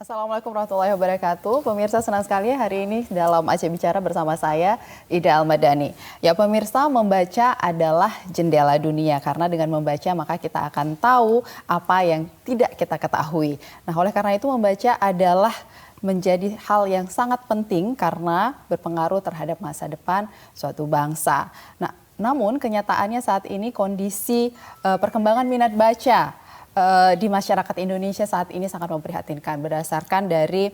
Assalamualaikum warahmatullahi wabarakatuh. Pemirsa, senang sekali hari ini dalam Aceh Bicara bersama saya, Ida Almadani. Ya pemirsa, membaca adalah jendela dunia karena dengan membaca maka kita akan tahu apa yang tidak kita ketahui. Nah, oleh karena itu membaca adalah menjadi hal yang sangat penting karena berpengaruh terhadap masa depan suatu bangsa. Nah, namun kenyataannya saat ini kondisi perkembangan minat baca di masyarakat Indonesia saat ini sangat memprihatinkan berdasarkan dari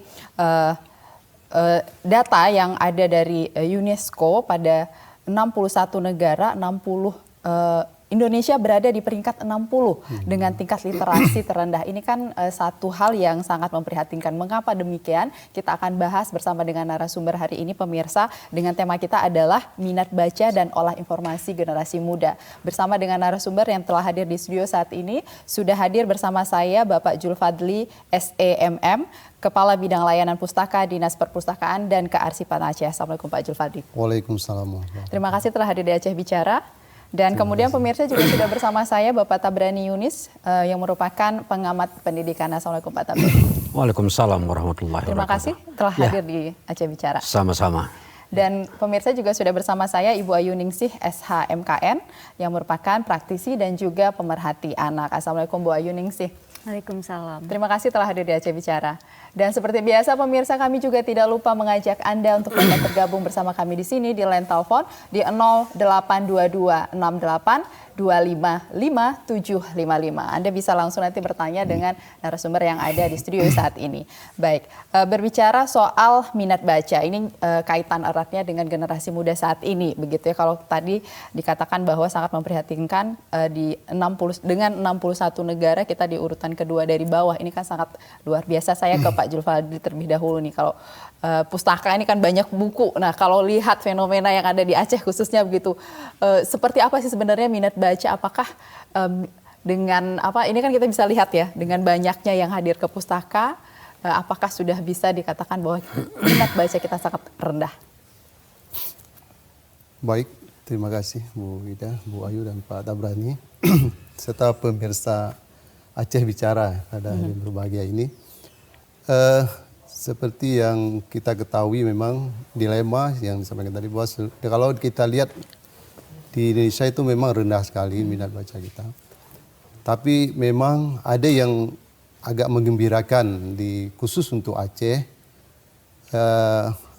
data yang ada dari UNESCO pada 61 negara, 60 Indonesia berada di peringkat 60 dengan tingkat literasi terendah. Ini kan satu hal yang sangat memprihatinkan. Mengapa demikian? Kita akan bahas bersama dengan narasumber hari ini pemirsa dengan tema kita adalah minat baca dan olah informasi generasi muda. Bersama dengan narasumber yang telah hadir di studio saat ini, sudah hadir bersama saya Bapak Julfadli SEMM, Kepala Bidang Layanan Pustaka Dinas Perpustakaan dan Kearsipan Aceh. Assalamualaikum Pak Julfadli. Waalaikumsalam. Terima kasih telah hadir di Aceh Bicara. Dan kemudian pemirsa juga sudah bersama saya Bapak Tabrani Yunis yang merupakan pengamat pendidikan. Assalamualaikum Pak Tabrani. Waalaikumsalam warahmatullahi wabarakatuh. Terima kasih telah hadir di Aceh Bicara. Sama-sama. Dan pemirsa juga sudah bersama saya Ibu Ayu Ningsih SHMKN yang merupakan praktisi dan juga pemerhati anak. Assalamualaikum Bu Ayu Ningsih. Waalaikumsalam. Terima kasih telah hadir di Aceh Bicara. Dan seperti biasa pemirsa, kami juga tidak lupa mengajak Anda untuk dapat bergabung bersama kami di sini di line telepon di 0822 68 255755. Anda bisa langsung nanti bertanya dengan narasumber yang ada di studio saat ini. Baik, berbicara soal minat baca, ini kaitan eratnya dengan generasi muda saat ini, begitu ya. Kalau tadi dikatakan bahwa sangat memprihatinkan dengan 61 negara kita di urutan kedua dari bawah, ini kan sangat luar biasa. Saya ke Pak Julfadli terlebih dahulu nih, kalau pustaka ini kan banyak buku. Nah, kalau lihat fenomena yang ada di Aceh khususnya begitu, seperti apa sih sebenarnya minat baca? Apakah dengan apa ini kan kita bisa lihat ya dengan banyaknya yang hadir ke pustaka, apakah sudah bisa dikatakan bahwa minat baca kita sangat rendah? Baik, terima kasih Bu Ida, Bu Ayu dan Pak Tabrani serta pemirsa Aceh Bicara pada hari berbahagia ini. Seperti yang kita ketahui memang dilema yang disampaikan tadi bahwa kalau kita lihat di Indonesia itu memang rendah sekali minat baca kita. Tapi memang ada yang agak menggembirakan khusus untuk Aceh.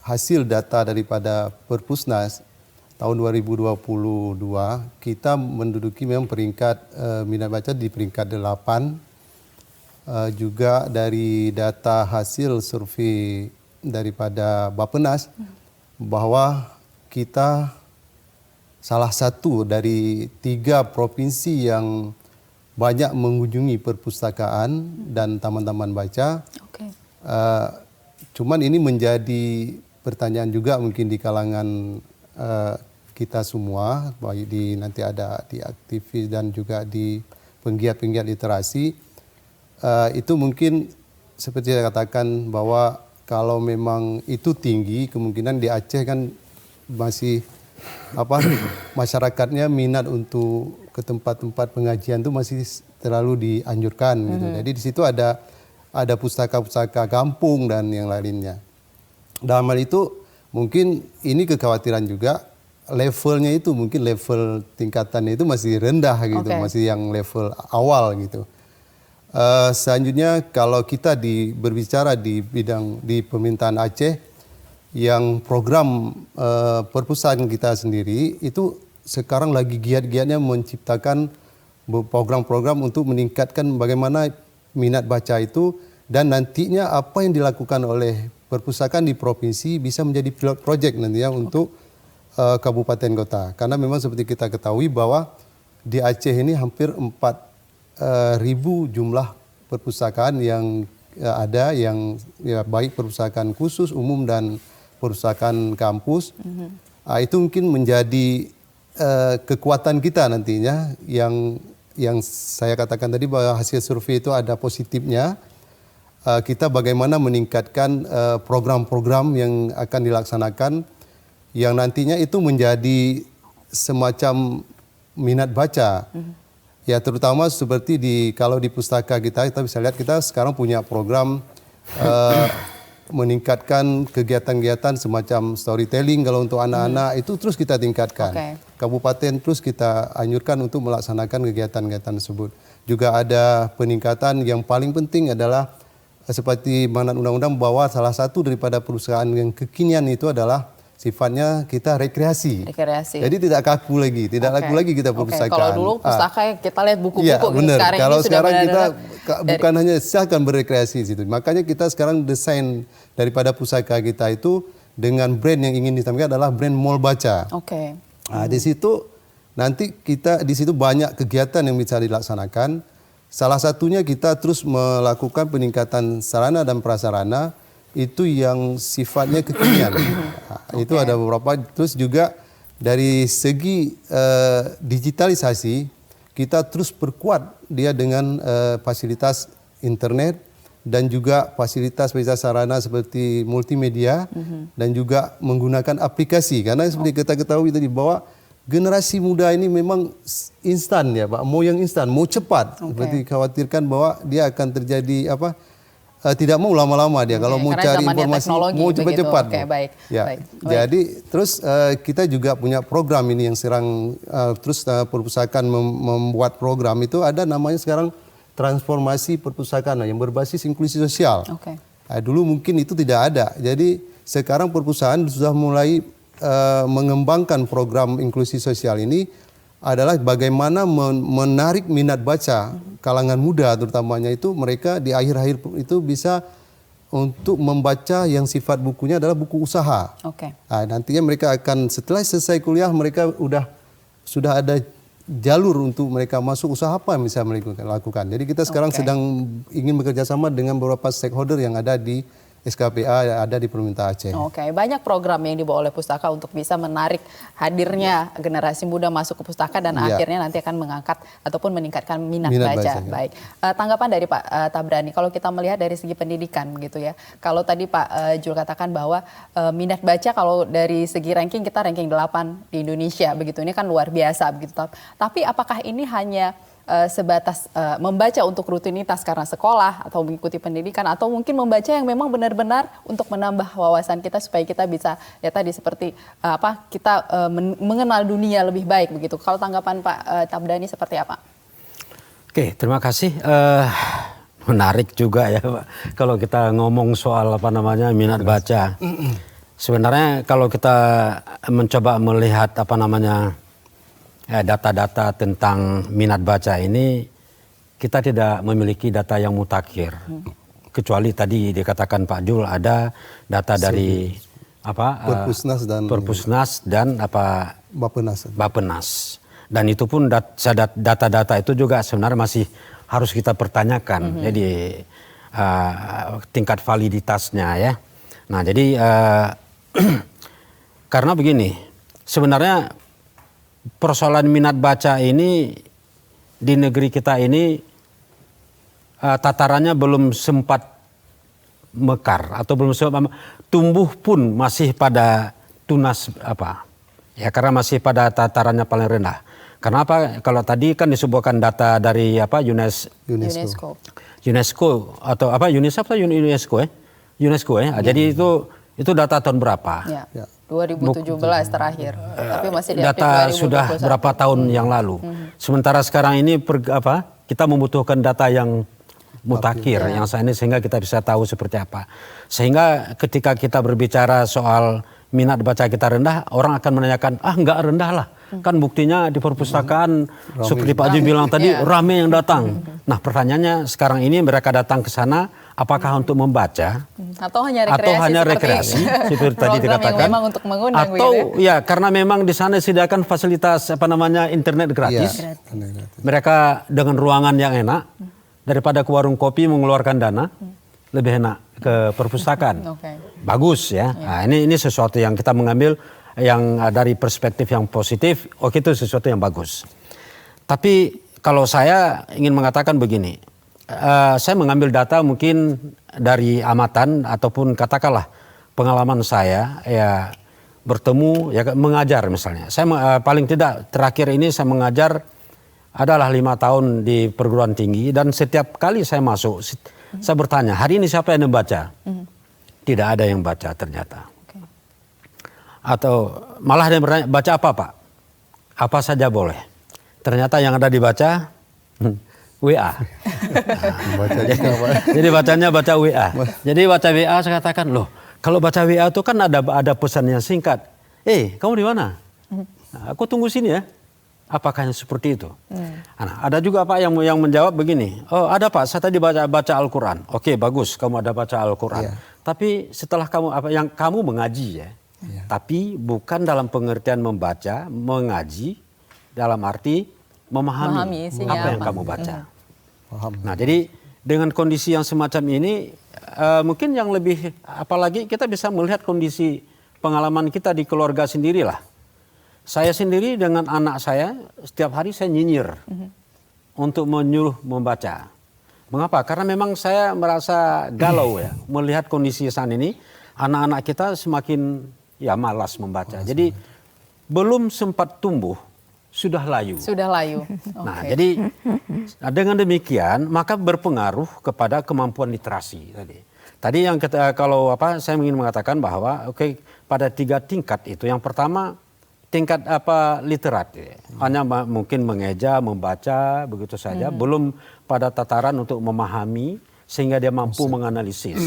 Hasil data daripada Perpusnas tahun 2022 kita menduduki memang peringkat minat baca di peringkat 8. Juga dari data hasil survei daripada Bappenas bahwa kita salah satu dari 3 provinsi yang banyak mengunjungi perpustakaan dan taman-taman baca. Okay. Cuman ini menjadi pertanyaan juga mungkin di kalangan kita semua, baik nanti ada di aktivis dan juga di penggiat-penggiat literasi. Itu mungkin seperti saya katakan bahwa kalau memang itu tinggi, kemungkinan di Aceh kan masih masyarakatnya minat untuk ke tempat-tempat pengajian itu masih terlalu dianjurkan gitu. Jadi di situ ada pustaka-pustaka kampung dan yang lainnya. Dalam hal itu mungkin ini kekhawatiran juga levelnya itu mungkin level tingkatannya itu masih rendah gitu, masih yang level awal gitu. Selanjutnya kalau kita berbicara di bidang di pemerintahan Aceh, yang program perpustakaan kita sendiri itu sekarang lagi giat-giatnya menciptakan program-program untuk meningkatkan bagaimana minat baca itu dan nantinya apa yang dilakukan oleh perpustakaan di provinsi bisa menjadi pilot project nantinya untuk kabupaten kota. Karena memang seperti kita ketahui bahwa di Aceh ini hampir 4.000 jumlah perpustakaan yang ada yang ya, baik perpustakaan khusus, umum dan perpustakaan kampus. Itu mungkin menjadi kekuatan kita nantinya yang saya katakan tadi bahwa hasil survei itu ada positifnya. Kita bagaimana meningkatkan program-program yang akan dilaksanakan yang nantinya itu menjadi semacam minat baca. Ya terutama seperti kalau di pustaka kita bisa lihat kita sekarang punya program meningkatkan kegiatan-kegiatan semacam storytelling kalau untuk anak-anak itu terus kita tingkatkan. Kabupaten terus kita anjurkan untuk melaksanakan kegiatan-kegiatan tersebut. Juga ada peningkatan yang paling penting adalah seperti manat undang-undang bahwa salah satu daripada perusahaan yang kekinian itu adalah sifatnya kita rekreasi. Jadi tidak kaku lagi, kaku lagi kita perpustakaan. Kalau dulu pustaka kita lihat buku-buku, ya, benar. Kalau sekarang kita bukan hanya silahkan berekreasi situ. Makanya kita sekarang desain daripada pustaka kita itu dengan brand yang ingin ditampilkan adalah brand Mall Baca. Nah, di situ nanti kita di situ banyak kegiatan yang bisa dilaksanakan. Salah satunya kita terus melakukan peningkatan sarana dan prasarana itu yang sifatnya kekinian. Itu ada beberapa. Terus juga dari segi digitalisasi kita terus perkuat dia dengan fasilitas internet dan juga fasilitas sarana seperti multimedia dan juga menggunakan aplikasi. Karena seperti kita ketahui tadi bahwa generasi muda ini memang instan ya Pak, mau yang instan, mau cepat. Seperti khawatirkan bahwa dia akan terjadi tidak mau lama-lama dia kalau mau cari informasi mau cepat-cepat. Jadi terus kita juga punya program ini yang sekarang terus perpustakaan membuat program itu ada namanya sekarang transformasi perpustakaan yang berbasis inklusi sosial. Dulu mungkin itu tidak ada. Jadi sekarang perpustakaan sudah mulai mengembangkan program inklusi sosial ini adalah bagaimana menarik minat baca kalangan muda terutamanya itu mereka di akhir-akhir itu bisa untuk membaca yang sifat bukunya adalah buku usaha. Nah, nantinya mereka akan setelah selesai kuliah mereka sudah ada jalur untuk mereka masuk usaha apa yang bisa mereka lakukan. Jadi kita sekarang sedang ingin bekerja sama dengan beberapa stakeholder yang ada di SKPA ada di Pemerintah Aceh. Banyak program yang dibawa oleh Pustaka untuk bisa menarik hadirnya generasi muda masuk ke Pustaka dan akhirnya nanti akan mengangkat ataupun meningkatkan minat baca. Baik, tanggapan dari Pak Tabrani, kalau kita melihat dari segi pendidikan gitu ya. Kalau tadi Pak Jul katakan bahwa minat baca kalau dari segi ranking kita ranking 8 di Indonesia begitu, ini kan luar biasa begitu. Tapi apakah ini hanya sebatas membaca untuk rutinitas karena sekolah atau mengikuti pendidikan atau mungkin membaca yang memang benar-benar untuk menambah wawasan kita supaya kita bisa ya tadi seperti kita mengenal dunia lebih baik begitu. Kalau tanggapan Pak Tabrani seperti apa? Oke, terima kasih. Menarik juga ya Pak kalau kita ngomong soal minat baca. Sebenarnya kalau kita mencoba melihat data-data tentang minat baca ini kita tidak memiliki data yang mutakhir. Kecuali tadi dikatakan Pak Jul ada data dari Perpusnas dan Bappenas. Dan itu pun data-data itu juga sebenarnya masih harus kita pertanyakan. Jadi tingkat validitasnya ya. Nah, jadi karena begini, sebenarnya persoalan minat baca ini di negeri kita ini tatarannya belum sempat mekar atau belum sempat tumbuh pun masih pada tunas karena masih pada tatarannya paling rendah. Kenapa? Kalau tadi kan disebutkan data dari UNESCO atau UNESCO ya. Jadi itu data tahun berapa? 2017 terakhir. Tapi masih data sudah berapa tahun yang lalu. Sementara sekarang ini kita membutuhkan data yang mutakhir yang saat ini sehingga kita bisa tahu seperti apa. Sehingga ketika kita berbicara soal minat baca kita rendah, orang akan menanyakan, enggak rendah lah. Kan buktinya di perpustakaan seperti Pak Ji bilang tadi rame yang datang. Nah, pertanyaannya sekarang ini mereka datang ke sana apakah untuk membaca atau hanya rekreasi seperti tadi dikatakan memang untuk mengundang atau karena memang di sana disediakan fasilitas internet gratis. Mereka dengan ruangan yang enak daripada ke warung kopi mengeluarkan dana lebih enak ke perpustakaan. Bagus ya. Nah, ini sesuatu yang kita mengambil yang dari perspektif yang positif, itu sesuatu yang bagus. Tapi kalau saya ingin mengatakan begini, saya mengambil data mungkin dari amatan ataupun katakanlah pengalaman saya bertemu mengajar misalnya. Saya paling tidak terakhir ini saya mengajar adalah 5 tahun di perguruan tinggi dan setiap kali saya masuk Saya bertanya, hari ini siapa yang membaca? Tidak ada yang baca ternyata. Oke. Atau malah ada yang bertanya, baca apa Pak? Apa saja boleh. Ternyata yang ada dibaca WA. Baca juga, Pak. Jadi bacanya baca WA. Jadi baca WA saya katakan, loh kalau baca WA itu kan ada pesan yang singkat. Kamu di mana? Nah, aku tunggu sini ya. Apakah yang seperti itu? Nah, ada juga Pak yang menjawab begini. Oh ada Pak, saya tadi baca Al-Quran. Oke bagus, kamu ada baca Al-Quran. Tapi setelah kamu mengaji ya. Tapi bukan dalam pengertian membaca, mengaji dalam arti memahami apa yang kamu baca. Nah jadi dengan kondisi yang semacam ini mungkin yang lebih, apalagi kita bisa melihat kondisi pengalaman kita di keluarga sendirilah. Saya sendiri dengan anak saya setiap hari saya nyinyir untuk menyuruh membaca. Mengapa? Karena memang saya merasa galau ya melihat kondisi saat ini anak-anak kita semakin malas membaca. Jadi belum sempat tumbuh sudah layu. Sudah layu. Nah, jadi dengan demikian maka berpengaruh kepada kemampuan literasi tadi. Tadi yang saya ingin mengatakan bahwa pada 3 tingkat itu. Yang pertama tingkat literat ya. Hanya mungkin mengeja, membaca begitu saja, belum pada tataran untuk memahami sehingga dia mampu menganalisis.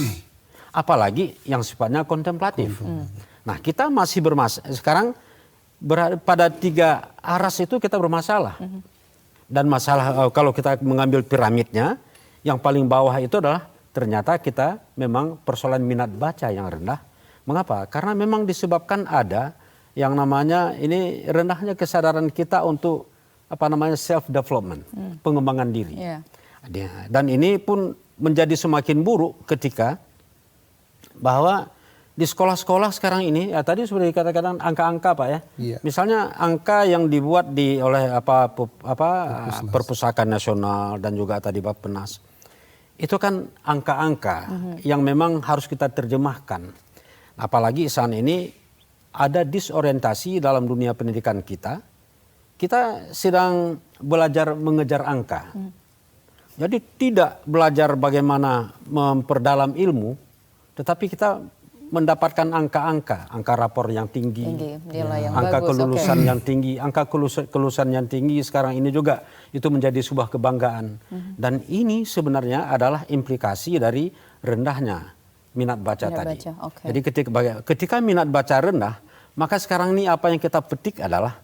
Apalagi yang sifatnya kontemplatif. Nah, kita masih sekarang pada 3 aras itu kita bermasalah. Dan masalah kalau kita mengambil piramidnya, yang paling bawah itu adalah ternyata kita memang persoalan minat baca yang rendah. Mengapa? Karena memang disebabkan ada yang namanya ini rendahnya kesadaran kita untuk self development, pengembangan diri. Dan ini pun menjadi semakin buruk ketika bahwa di sekolah-sekolah sekarang ini tadi sudah dikatakan angka-angka Pak ya. Misalnya angka yang dibuat oleh Perpustakaan Nasional dan juga tadi Bappenas. Itu kan angka-angka yang memang harus kita terjemahkan. Apalagi saat ini ada disorientasi dalam dunia pendidikan kita. Kita sedang belajar mengejar angka. Jadi tidak belajar bagaimana memperdalam ilmu, tetapi kita mendapatkan angka-angka, angka rapor yang tinggi, angka kelulusan yang tinggi, angka kelulusan yang tinggi sekarang ini juga itu menjadi sebuah kebanggaan. Dan ini sebenarnya adalah implikasi dari rendahnya minat baca tadi. Jadi ketika minat baca rendah, maka sekarang ini apa yang kita petik adalah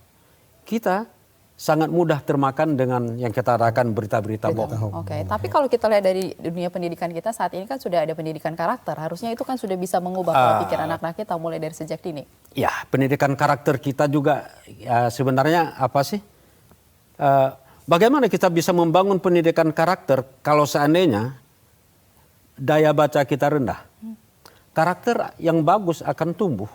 kita sangat mudah termakan dengan yang kita katakan berita-berita bohong. Tapi kalau kita lihat dari dunia pendidikan kita saat ini kan sudah ada pendidikan karakter. Harusnya itu kan sudah bisa mengubah pola pikir anak-anak kita mulai dari sejak dini. Ya, pendidikan karakter kita juga sebenarnya apa sih? Bagaimana kita bisa membangun pendidikan karakter kalau seandainya daya baca kita rendah? Karakter yang bagus akan tumbuh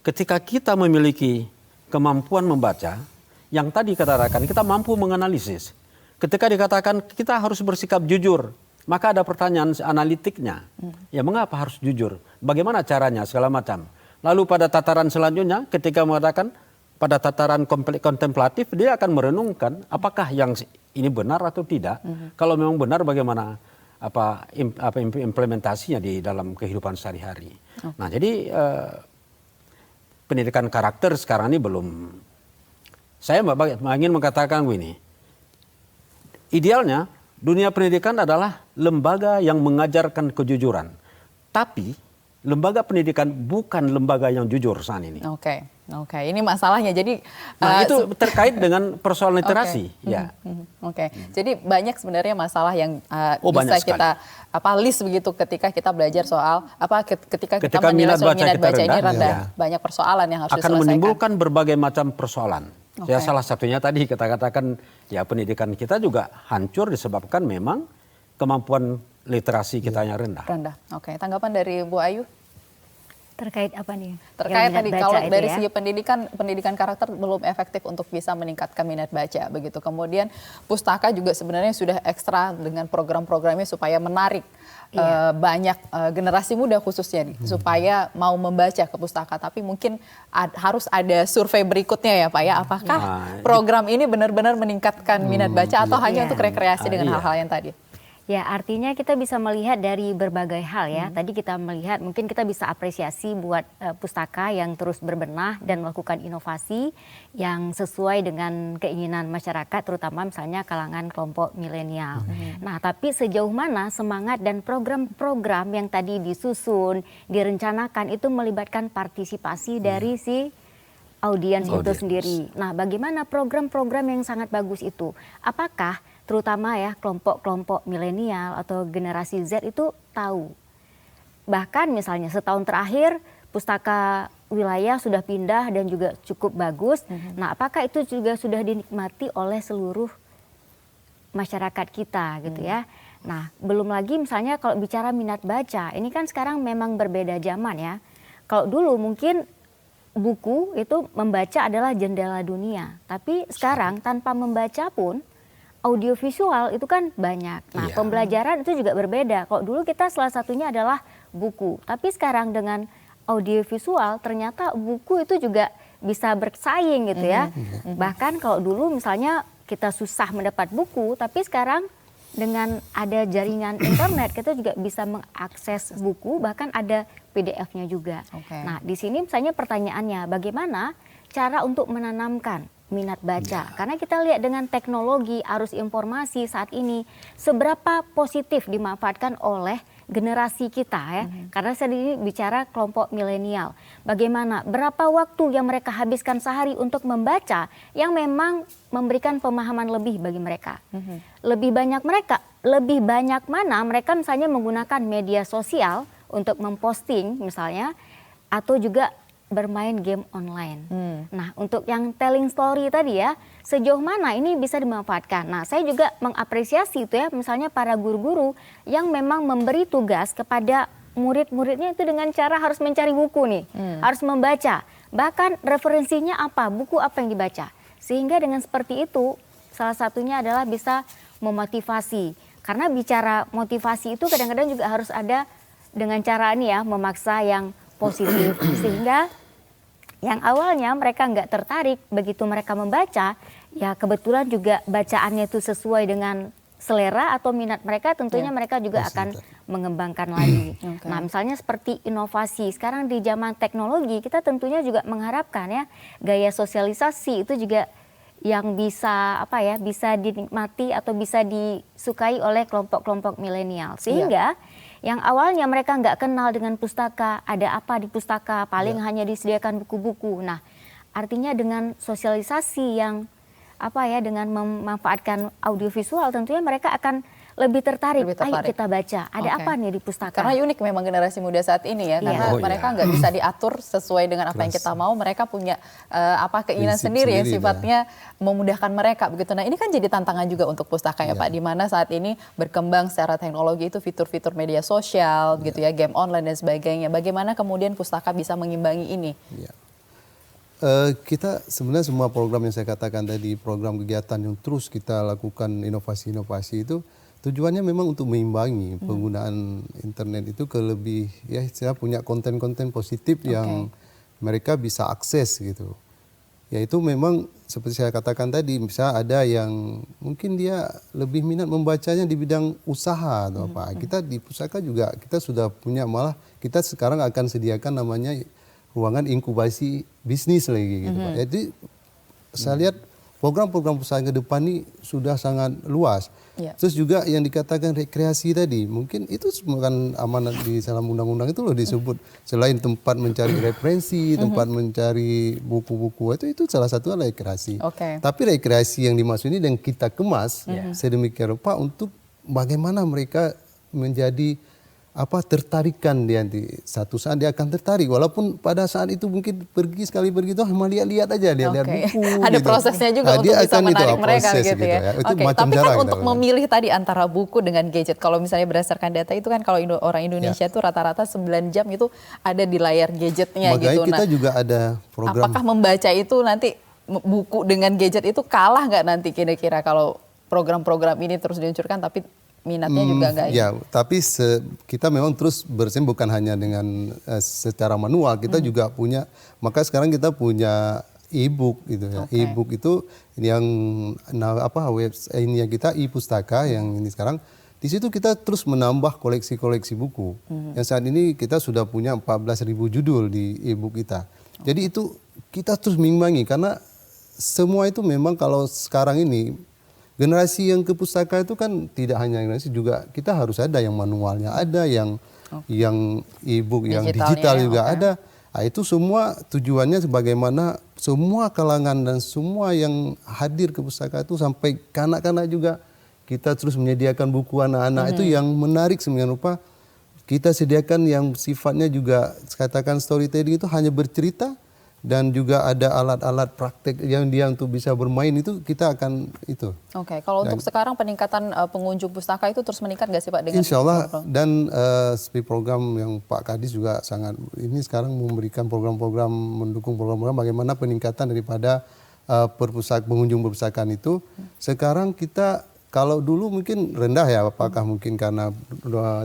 ketika kita memiliki kemampuan membaca. Yang tadi katakan kita mampu menganalisis. Ketika dikatakan kita harus bersikap jujur, maka ada pertanyaan analitiknya. Ya mengapa harus jujur? Bagaimana caranya segala macam. Lalu pada tataran selanjutnya ketika mengatakan pada tataran kontemplatif dia akan merenungkan apakah yang ini benar atau tidak. Kalau memang benar bagaimana implementasinya di dalam kehidupan sehari-hari. Nah jadi pendidikan karakter sekarang ini belum. Saya ingin mengatakan begini, idealnya dunia pendidikan adalah lembaga yang mengajarkan kejujuran. Tapi lembaga pendidikan bukan lembaga yang jujur saat ini. Oke. Ini masalahnya. Jadi itu terkait dengan persoalan literasi. Jadi banyak sebenarnya masalah yang bisa kita list begitu ketika kita belajar soal ketika kita menilai soal minat baca ini rendah. Banyak persoalan yang harus diselesaikan. Akan menimbulkan berbagai macam persoalan. Ya salah satunya tadi kita katakan ya pendidikan kita juga hancur disebabkan memang kemampuan literasi kita yang rendah. Tanggapan dari Bu Ayu? Terkait apa nih? Terkait tadi kalau dari segi pendidikan karakter belum efektif untuk bisa meningkatkan minat baca begitu. Kemudian pustaka juga sebenarnya sudah ekstra dengan program-programnya supaya menarik banyak generasi muda khususnya supaya mau membaca ke pustaka. Tapi mungkin harus ada survei berikutnya ya Pak ya. Apakah program ini benar-benar meningkatkan minat baca atau hanya untuk rekreasi dengan hal-hal yang tadi? Ya, artinya kita bisa melihat dari berbagai hal ya. Tadi kita melihat mungkin kita bisa apresiasi buat pustaka yang terus berbenah dan melakukan inovasi yang sesuai dengan keinginan masyarakat, terutama misalnya kalangan kelompok milenial. Nah, tapi sejauh mana semangat dan program-program yang tadi disusun, direncanakan itu melibatkan partisipasi dari si audiens itu sendiri. Nah, bagaimana program-program yang sangat bagus itu? Apakah terutama ya kelompok-kelompok milenial atau generasi Z itu tahu? Bahkan misalnya setahun terakhir pustaka wilayah sudah pindah dan juga cukup bagus. Nah, apakah itu juga sudah dinikmati oleh seluruh masyarakat kita gitu ya? Nah, belum lagi misalnya kalau bicara minat baca, ini kan sekarang memang berbeda zaman ya. Kalau dulu mungkin buku itu membaca adalah jendela dunia, tapi sekarang tanpa membaca pun audiovisual itu kan banyak. Nah, pembelajaran itu juga berbeda. Kalau dulu kita salah satunya adalah buku, tapi sekarang dengan audiovisual ternyata buku itu juga bisa bersaing gitu ya. Bahkan kalau dulu misalnya kita susah mendapat buku, tapi sekarang dengan ada jaringan internet kita juga bisa mengakses buku, bahkan ada PDF-nya juga. Nah, di sini misalnya pertanyaannya bagaimana cara untuk menanamkan minat baca, karena kita lihat dengan teknologi arus informasi saat ini seberapa positif dimanfaatkan oleh generasi kita ya, karena saya ini bicara kelompok milenial. Bagaimana berapa waktu yang mereka habiskan sehari untuk membaca yang memang memberikan pemahaman lebih bagi mereka. Lebih banyak mana mereka misalnya menggunakan media sosial untuk memposting misalnya, atau juga bermain game online. Nah, untuk yang telling story tadi ya, sejauh mana ini bisa dimanfaatkan. Nah, saya juga mengapresiasi itu ya, misalnya para guru-guru yang memang memberi tugas kepada murid-muridnya itu dengan cara harus mencari buku nih, harus membaca. Bahkan referensinya apa, buku apa yang dibaca. Sehingga dengan seperti itu, salah satunya adalah bisa memotivasi. Karena bicara motivasi itu kadang-kadang juga harus ada dengan cara ini ya, memaksa yang positif. Sehingga yang awalnya mereka nggak tertarik, begitu mereka membaca, ya kebetulan juga bacaannya itu sesuai dengan selera atau minat mereka, tentunya mereka juga akan mengembangkan lagi. Nah, misalnya seperti inovasi, sekarang di zaman teknologi kita tentunya juga mengharapkan ya gaya sosialisasi itu juga yang bisa bisa dinikmati atau bisa disukai oleh kelompok-kelompok milenial. Sehingga yang awalnya mereka nggak kenal dengan pustaka, ada apa di pustaka, paling hanya disediakan buku-buku. Nah, artinya dengan sosialisasi yang dengan memanfaatkan audiovisual, tentunya mereka akan lebih tertarik. Ayo kita baca, ada apa nih di pustaka. Karena unik memang generasi muda saat ini ya, karena mereka nggak bisa diatur sesuai dengan apa yang kita mau. Mereka punya keinginan sendiri ya, sifatnya memudahkan mereka begitu. Nah, ini kan jadi tantangan juga untuk pustaka ya Pak, di mana saat ini berkembang secara teknologi itu fitur-fitur media sosial gitu ya, game online dan sebagainya. Bagaimana kemudian pustaka bisa mengimbangi ini? Kita sebenarnya semua program yang saya katakan tadi, program kegiatan yang terus kita lakukan inovasi-inovasi itu tujuannya memang untuk meimbangi penggunaan internet itu ke lebih saya punya konten-konten positif yang mereka bisa akses gitu. Yaitu memang seperti saya katakan tadi, bisa ada yang mungkin dia lebih minat membacanya di bidang usaha atau apa. Kita di Pusaka juga kita sudah punya, malah kita sekarang akan sediakan namanya ruangan inkubasi bisnis lagi gitu Pak. Jadi saya lihat program-program Pusaka ke depan ini sudah sangat luas. Terus juga yang dikatakan rekreasi tadi, mungkin itu bukan amanat di dalam undang-undang itu loh disebut. Selain tempat mencari referensi, tempat mencari buku-buku, itu salah satu adalah rekreasi. Tapi rekreasi yang dimaksud ini dan kita kemas sedemikian rupa untuk bagaimana mereka menjadi tertarikan dia nanti. Satu saat dia akan tertarik, walaupun pada saat itu mungkin sekali pergi tuh cuma lihat aja, lihat buku. Ada gitu. prosesnya juga untuk bisa menarik mereka gitu ya. Itu macam tapi cara kan untuk memilih tadi antara buku dengan gadget, kalau misalnya berdasarkan data itu kan kalau orang Indonesia itu rata-rata 9 jam itu ada di layar gadgetnya. Makanya gitu. kita juga ada program. Apakah membaca itu nanti buku dengan gadget itu kalah nggak nanti kira-kira kalau program-program ini terus diluncurkan tapi minatnya juga enggak ya? Tapi kita memang terus bersaing bukan hanya dengan secara manual, kita juga punya, maka sekarang kita punya e-book gitu ya. E-book itu yang website-nya kita e-pustaka yang ini sekarang Di situ kita terus menambah koleksi-koleksi buku. Yang saat ini kita sudah punya 14.000 judul di e-book kita. Jadi itu kita terus mengimbangi karena semua itu memang kalau sekarang ini generasi yang ke pustaka itu kan tidak hanya generasi, juga kita harus ada yang manualnya, ada yang e-book, yang digital juga ada. Nah, itu semua tujuannya bagaimana semua kalangan dan semua yang hadir ke pustaka itu sampai kanak-kanak juga kita terus menyediakan buku anak-anak itu yang menarik sebenarnya rupa. Kita sediakan yang sifatnya juga katakan storytelling itu hanya bercerita dan juga ada alat-alat praktek yang dia untuk bisa bermain itu kita akan itu. Oke, kalau untuk sekarang peningkatan pengunjung pustaka itu terus meningkat nggak sih Pak? Dengan Insya Allah, dan seperti program yang Pak Kadis juga sangat ini sekarang memberikan program-program, mendukung program-program bagaimana peningkatan daripada pengunjung perpustakaan itu. Sekarang kita kalau dulu mungkin rendah ya, apakah mungkin karena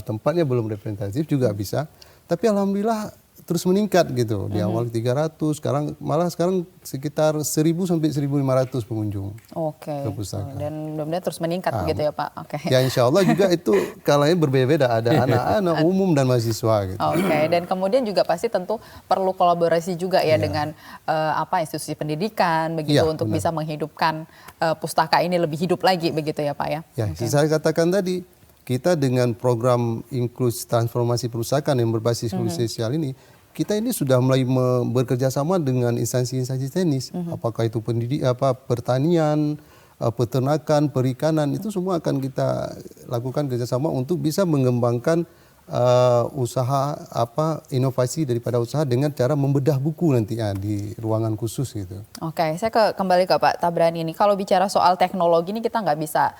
tempatnya belum representatif juga bisa. Tapi alhamdulillah terus meningkat gitu. Di awal 300, sekarang sekitar 1.000 sampai 1.500 pengunjung. Oke. Ke pustaka. Dan mudah-mudahan terus meningkat begitu ya Pak. Oke. Ya insya Allah juga itu kalanya berbeda-beda, ada anak-anak umum dan mahasiswa gitu. Oke, dan kemudian juga pasti tentu perlu kolaborasi juga ya dengan institusi pendidikan begitu untuk bisa menghidupkan pustaka ini lebih hidup lagi begitu ya Pak ya. Ya, saya katakan tadi kita dengan program inklusi transformasi perpustakaan yang berbasis inklusi sosial ini, kita ini sudah mulai bekerja sama dengan instansi-instansi teknis, apakah itu pertanian, peternakan, perikanan, itu semua akan kita lakukan kerjasama untuk bisa mengembangkan usaha inovasi daripada usaha dengan cara membedah buku nantinya di ruangan khusus gitu. Oke, saya kembali ke Pak Tabrani ini. Kalau bicara soal teknologi ini kita nggak bisa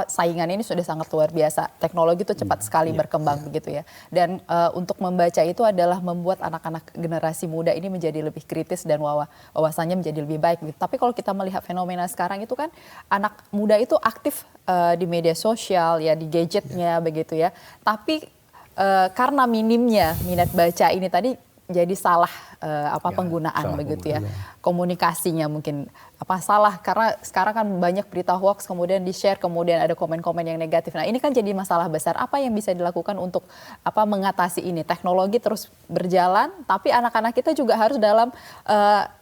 saingan ini sudah sangat luar biasa. Teknologi itu cepat sekali berkembang begitu ya. Dan untuk membaca itu adalah membuat anak-anak generasi muda ini menjadi lebih kritis dan wawasannya menjadi lebih baik. Gitu. Tapi kalau kita melihat fenomena sekarang itu kan anak muda itu aktif di media sosial ya, di gadgetnya begitu ya. Tapi karena minimnya minat baca ini tadi jadi salah penggunaan begitu ya. Komunikasinya mungkin salah karena sekarang kan banyak berita hoax kemudian di-share kemudian ada komen-komen yang negatif. Nah, ini kan jadi masalah besar. Apa yang bisa dilakukan untuk mengatasi ini? Teknologi terus berjalan tapi anak-anak kita juga harus dalam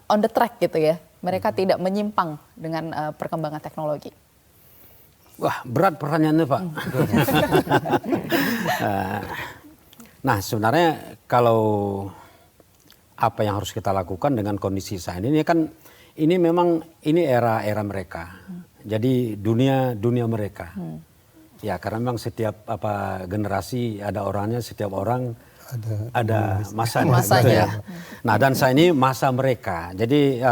on the track gitu ya. Mereka tidak menyimpang dengan perkembangan teknologi. Wah, berat pertanyaannya Pak. Nah, sebenarnya kalau apa yang harus kita lakukan dengan kondisi saat ini kan ini memang ini era mereka. Jadi dunia mereka. Ya, karena memang setiap generasi ada orangnya, setiap orang ada masanya. Gitu ya. Nah, dan saat ini masa mereka. Jadi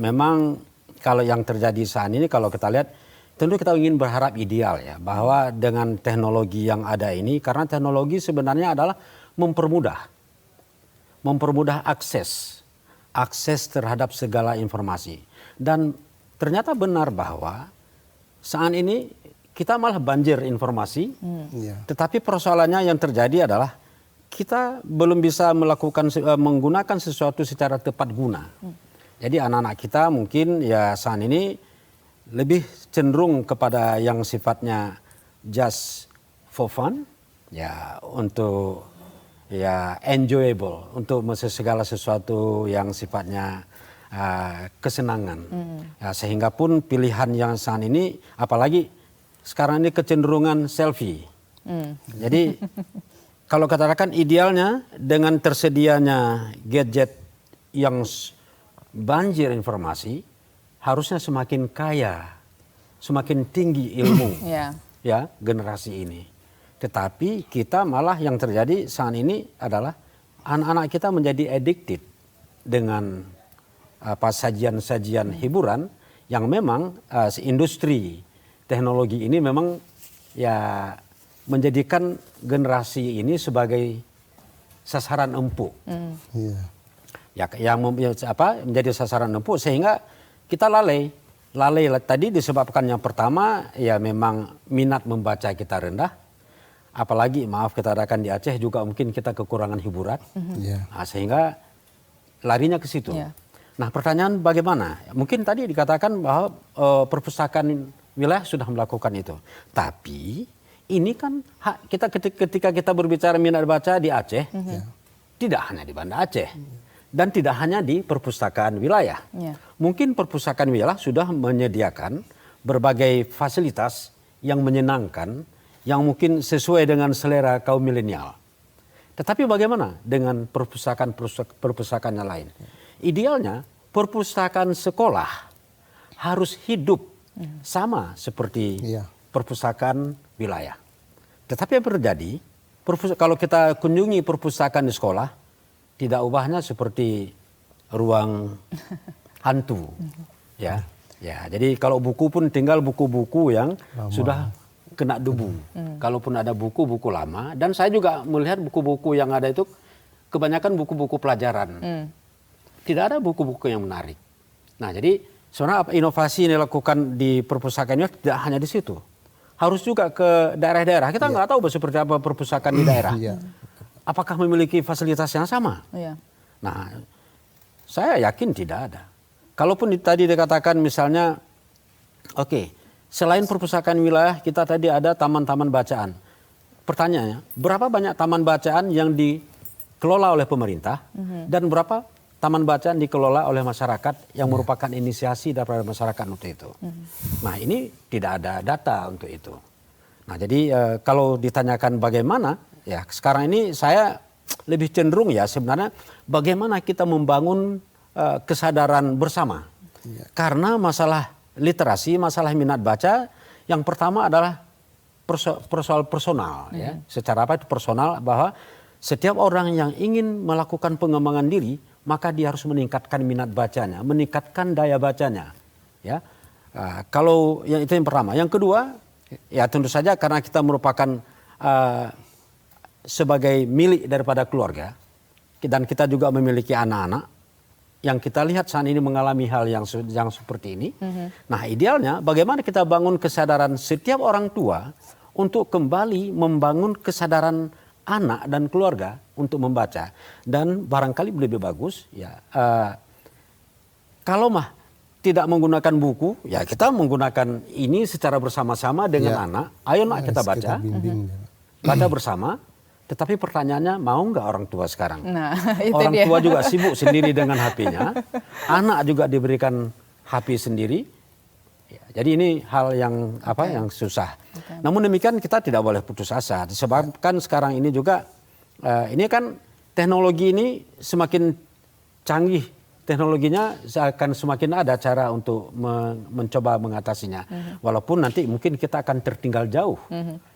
memang kalau yang terjadi saat ini kalau kita lihat tentu kita ingin berharap ideal ya bahwa dengan teknologi yang ada ini karena teknologi sebenarnya adalah mempermudah akses terhadap segala informasi dan ternyata benar bahwa saat ini kita malah banjir informasi tetapi persoalannya yang terjadi adalah kita belum bisa menggunakan sesuatu secara tepat guna. Jadi anak-anak kita mungkin ya saat ini lebih cenderung kepada yang sifatnya just for fun, ya untuk ya enjoyable, untuk segala sesuatu yang sifatnya kesenangan. Ya, sehingga pun pilihan yang saat ini, apalagi sekarang ini kecenderungan selfie. Jadi kalau katakan idealnya dengan tersedianya gadget yang banjir informasi, harusnya semakin kaya, semakin tinggi ilmu ya generasi ini. Tetapi kita malah yang terjadi saat ini adalah anak-anak kita menjadi addicted dengan sajian-sajian hiburan yang memang industri teknologi ini memang ya menjadikan generasi ini sebagai sasaran empuk. Ya, yang menjadi sasaran empuk sehingga kita lalai tadi disebabkan yang pertama ya memang minat membaca kita rendah, apalagi maaf kita katakan di Aceh juga mungkin kita kekurangan hiburan, nah, sehingga larinya ke situ. Nah pertanyaan bagaimana? Mungkin tadi dikatakan bahwa perpustakaan wilayah sudah melakukan itu, tapi ini kan kita ketika kita berbicara minat baca di Aceh, tidak hanya di Banda Aceh dan tidak hanya di perpustakaan wilayah. Mungkin perpustakaan wilayah sudah menyediakan berbagai fasilitas yang menyenangkan, yang mungkin sesuai dengan selera kaum milenial. Tetapi bagaimana dengan perpustakaan yang lain? Idealnya perpustakaan sekolah harus hidup sama seperti perpustakaan wilayah. Tetapi yang terjadi, kalau kita kunjungi perpustakaan di sekolah, tidak ubahnya seperti ruang hantu. Ya, jadi kalau buku pun tinggal buku-buku yang sudah kena debu. Kalaupun ada buku-buku lama, dan saya juga melihat buku-buku yang ada itu kebanyakan buku-buku pelajaran. Tidak ada buku-buku yang menarik. Nah, jadi sebenarnya inovasi yang dilakukan di perpustakaan ini tidak hanya di situ. Harus juga ke daerah-daerah. Kita nggak tahu seperti apa perpustakaan di daerah. Apakah memiliki fasilitas yang sama? Nah, saya yakin tidak ada. Kalaupun tadi dikatakan misalnya, selain perpustakaan wilayah, kita tadi ada taman-taman bacaan. Pertanyaannya, berapa banyak taman bacaan yang dikelola oleh pemerintah dan berapa taman bacaan dikelola oleh masyarakat yang merupakan inisiasi daripada masyarakat untuk itu. Nah, ini tidak ada data untuk itu. Nah, jadi kalau ditanyakan bagaimana, ya sekarang ini saya lebih cenderung ya sebenarnya bagaimana kita membangun kesadaran bersama. Karena masalah literasi, masalah minat baca, yang pertama adalah persoal personal. Ya. Secara apa itu personal, bahwa setiap orang yang ingin melakukan pengembangan diri, maka dia harus meningkatkan minat bacanya, meningkatkan daya bacanya. Ya, kalau yang itu yang pertama. Yang kedua, ya tentu saja karena kita merupakan sebagai milik daripada keluarga, dan kita juga memiliki anak-anak yang kita lihat saat ini mengalami hal yang seperti ini. Nah, idealnya bagaimana kita bangun kesadaran setiap orang tua untuk kembali membangun kesadaran anak dan keluarga untuk membaca. Dan barangkali lebih bagus ya kalau tidak menggunakan buku, ya kita menggunakan ini secara bersama-sama dengan anak. Ayo nak kita baca, baca bersama. Tetapi pertanyaannya, mau nggak orang tua sekarang? Nah, itu orang dia. tua juga sibuk sendiri dengan HP-nya, anak juga diberikan HP sendiri. Ya, jadi ini hal yang yang susah. Namun demikian kita tidak boleh putus asa. Disebabkan sekarang ini juga ini kan teknologi ini semakin canggih, teknologinya akan semakin ada cara untuk mencoba mengatasinya. Walaupun nanti mungkin kita akan tertinggal jauh.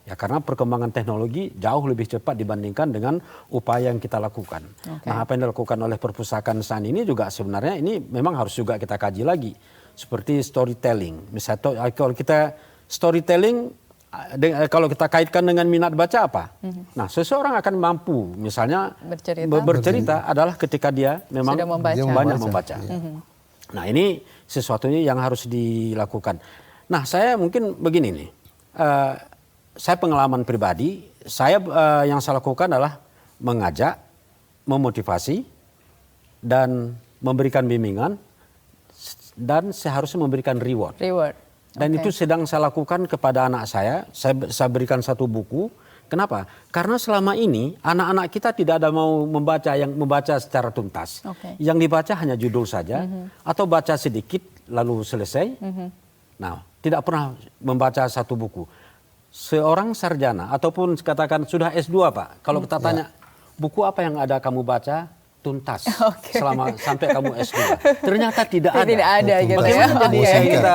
Ya, karena perkembangan teknologi jauh lebih cepat dibandingkan dengan upaya yang kita lakukan. Nah, apa yang dilakukan oleh perpustakaan saat ini juga sebenarnya ini memang harus juga kita kaji lagi. Seperti storytelling. Misalnya kalau kita storytelling, kalau kita kaitkan dengan minat baca apa? Nah, seseorang akan mampu misalnya bercerita adalah ketika dia memang banyak membaca. Nah, ini sesuatu yang harus dilakukan. Nah, saya mungkin begini nih. Saya pengalaman pribadi, yang saya lakukan adalah mengajak, memotivasi, dan memberikan bimbingan, dan seharusnya memberikan reward. Dan itu sedang saya lakukan kepada anak saya berikan satu buku. Kenapa? Karena selama ini anak-anak kita tidak ada mau membaca secara tuntas. Yang dibaca hanya judul saja, atau baca sedikit lalu selesai. Nah, tidak pernah membaca satu buku. Seorang sarjana ataupun katakan sudah S2 Pak, kalau kita tanya buku apa yang ada kamu baca tuntas sampai kamu S2, ternyata tidak ada. Bagaimana jadi kita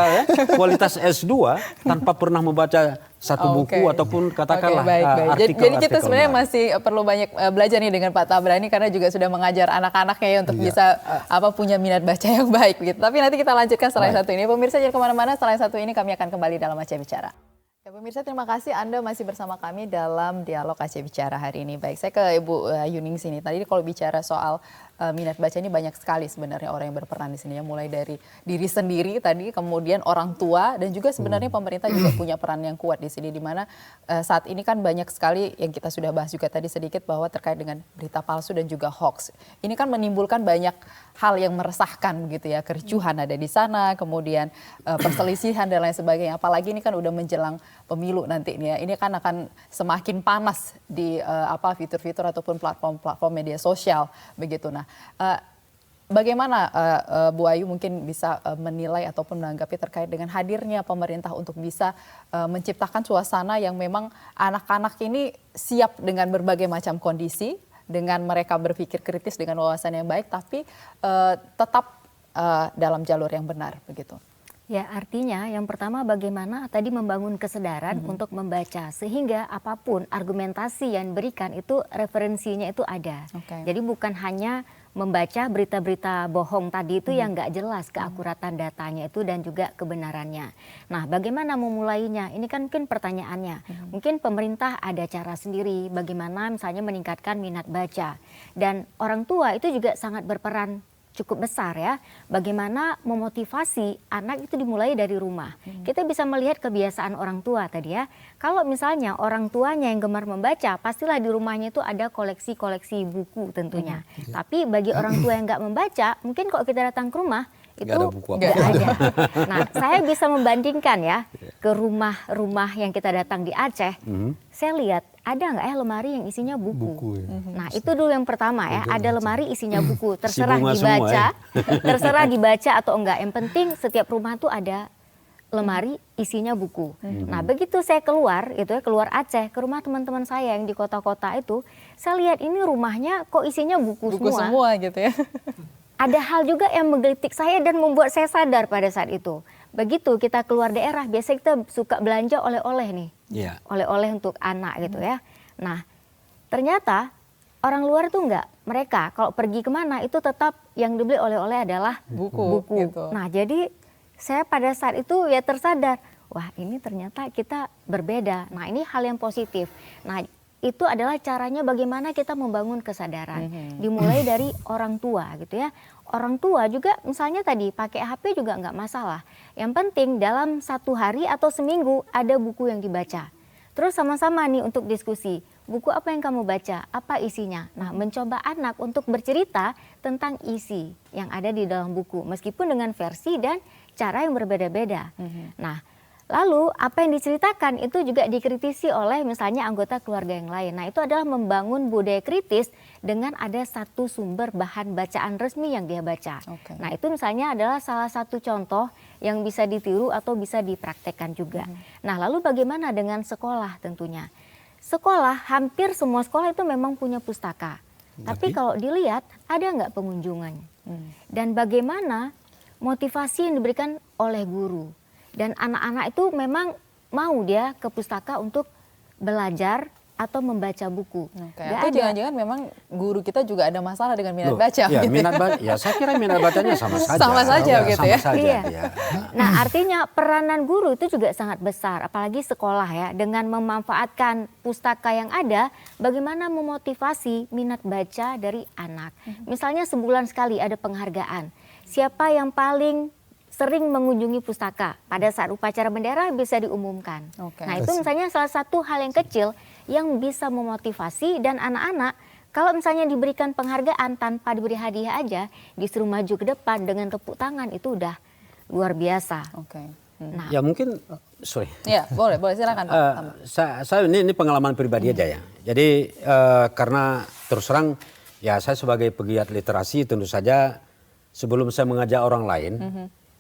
kualitas S2 tanpa pernah membaca satu buku ataupun katakanlah artikel. Jadi kita sebenarnya masih perlu banyak belajar nih dengan Pak Tabrani, karena juga sudah mengajar anak-anaknya ya untuk bisa punya minat baca yang baik gitu. Tapi nanti kita lanjutkan setelah satu ini. Pemirsa jangan kemana-mana, setelah satu ini kami akan kembali dalam Aceh Bicara. Ya, pemirsa, terima kasih Anda masih bersama kami dalam dialog Aceh Bicara hari ini. Baik, saya ke Ibu Yuning sini. Tadi kalau bicara soal minat baca ini banyak sekali sebenarnya orang yang berperan di sini ya, mulai dari diri sendiri tadi, kemudian orang tua, dan juga sebenarnya pemerintah juga punya peran yang kuat di sini, di mana saat ini kan banyak sekali yang kita sudah bahas juga tadi sedikit bahwa terkait dengan berita palsu dan juga hoax. Ini kan menimbulkan banyak hal yang meresahkan begitu ya, kericuhan ada di sana, kemudian perselisihan dan lain sebagainya. Apalagi ini kan udah menjelang pemilu nanti nih ya. Ini kan akan semakin panas di fitur-fitur ataupun platform-platform media sosial begitu. Nah, bagaimana Bu Ayu mungkin bisa menilai ataupun menanggapi terkait dengan hadirnya pemerintah untuk bisa menciptakan suasana yang memang anak-anak ini siap dengan berbagai macam kondisi, dengan mereka berpikir kritis dengan wawasan yang baik, tapi tetap dalam jalur yang benar begitu. Ya, artinya yang pertama bagaimana tadi membangun kesadaran untuk membaca, sehingga apapun argumentasi yang diberikan itu referensinya itu ada. Jadi bukan hanya membaca berita-berita bohong tadi itu yang nggak jelas keakuratan datanya itu dan juga kebenarannya. Nah, bagaimana memulainya? Ini kan mungkin pertanyaannya. Mungkin pemerintah ada cara sendiri bagaimana misalnya meningkatkan minat baca. Dan orang tua itu juga sangat berperan cukup besar ya, bagaimana memotivasi anak itu dimulai dari rumah. Kita bisa melihat kebiasaan orang tua tadi ya. Kalau misalnya orang tuanya yang gemar membaca, pastilah di rumahnya itu ada koleksi-koleksi buku tentunya. Tapi bagi orang tua yang nggak membaca, mungkin kalau kita datang ke rumah, itu nggak ada. Nah, saya bisa membandingkan ya ke rumah-rumah yang kita datang di Aceh. Saya lihat ada nggak ya lemari yang isinya buku. Nah, itu dulu yang pertama ya, ada lemari isinya buku. Terserah dibaca, terserah dibaca atau enggak. Yang penting setiap rumah tuh ada lemari isinya buku. Nah, begitu saya keluar keluar Aceh ke rumah teman-teman saya yang di kota-kota itu, saya lihat ini rumahnya kok isinya buku semua gitu ya. Ada hal juga yang menggelitik saya dan membuat saya sadar pada saat itu. Begitu kita keluar daerah, biasanya kita suka belanja oleh-oleh nih. Oleh-oleh untuk anak gitu ya. Nah, ternyata orang luar tuh enggak. Mereka kalau pergi kemana itu tetap yang dibeli oleh-oleh adalah buku. Gitu. Nah, jadi saya pada saat itu ya tersadar, wah ini ternyata kita berbeda. Nah, ini hal yang positif. Nah, itu adalah caranya bagaimana kita membangun kesadaran. Dimulai dari orang tua gitu ya. Orang tua juga misalnya tadi pakai HP juga nggak masalah. Yang penting dalam 1 hari atau seminggu ada buku yang dibaca. Terus sama-sama nih untuk diskusi. Buku apa yang kamu baca? Apa isinya? Nah, mencoba anak untuk bercerita tentang isi yang ada di dalam buku. Meskipun dengan versi dan cara yang berbeda-beda. Nah, lalu apa yang diceritakan itu juga dikritisi oleh misalnya anggota keluarga yang lain. Nah, itu adalah membangun budaya kritis dengan ada satu sumber bahan bacaan resmi yang dia baca. Nah, itu misalnya adalah salah satu contoh yang bisa ditiru atau bisa dipraktekkan juga. Nah, lalu bagaimana dengan sekolah tentunya? Sekolah, hampir semua sekolah itu memang punya pustaka. Tapi kalau dilihat ada nggak pengunjungannya? Dan bagaimana motivasi yang diberikan oleh guru? Dan anak-anak itu memang mau dia ke pustaka untuk belajar atau membaca buku. Atau jangan-jangan memang guru kita juga ada masalah dengan minat baca. Ya, gitu. ya saya kira minat bacanya sama saja. Sama saja gitu ya. Iya. Nah, artinya peranan guru itu juga sangat besar, apalagi sekolah ya, dengan memanfaatkan pustaka yang ada, bagaimana memotivasi minat baca dari anak. Misalnya sebulan sekali ada penghargaan. Siapa yang paling sering mengunjungi pustaka pada saat upacara bendera bisa diumumkan. Nah, itu misalnya salah satu hal yang kecil yang bisa memotivasi, dan anak-anak kalau misalnya diberikan penghargaan tanpa diberi hadiah aja, disuruh maju ke depan dengan tepuk tangan, itu udah luar biasa. Nah, ya mungkin Ya, boleh silakan Pak. Saya ini pengalaman pribadi aja ya. Jadi karena terus terang ya saya sebagai pegiat literasi tentu saja sebelum saya mengajak orang lain,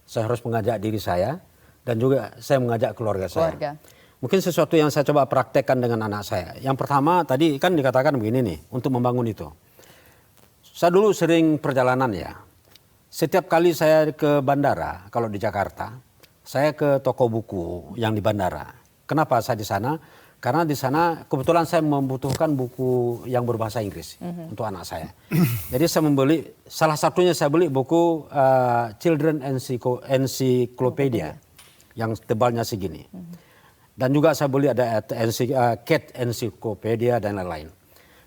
saya harus mengajak diri saya dan juga saya mengajak keluarga saya. Mungkin sesuatu yang saya coba praktekkan dengan anak saya. Yang pertama tadi kan dikatakan begini nih, untuk membangun itu. Saya dulu sering perjalanan ya. Setiap kali saya ke bandara, kalau di Jakarta, saya ke toko buku yang di bandara. Kenapa saya di sana? Karena di sana kebetulan saya membutuhkan buku yang berbahasa Inggris untuk anak saya. Jadi saya membeli, salah satunya saya beli buku Children Encyclopedia yang tebalnya segini. Dan juga saya beli ada Cat Encyclopedia dan lain-lain.